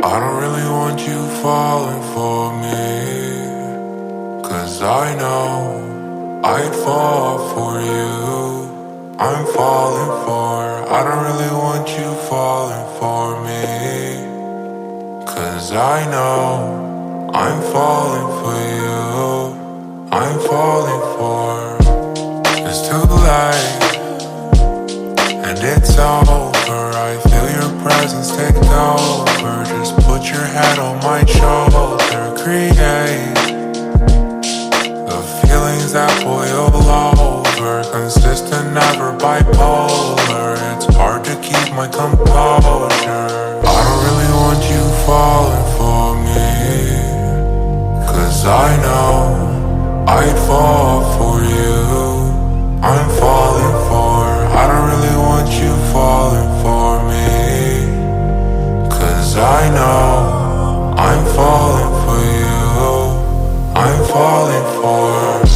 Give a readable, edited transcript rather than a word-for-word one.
I don't really want you falling for me, 'cause I know I'd fall for you. I'm falling for, I don't really want you falling for me, 'cause I know I'm falling for you. I'm falling for, it's too late and it's over. I feel your presence take over. Just put your head on my shoulder. Create the feelings that boil over. Consistent, never bipolar. It's hard to keep my composure. I don't really want you falling for me, 'cause I know I'd fall for you. I'm falling for, I don't really want you falling for me, 'cause I know I'm falling for you. I'm falling for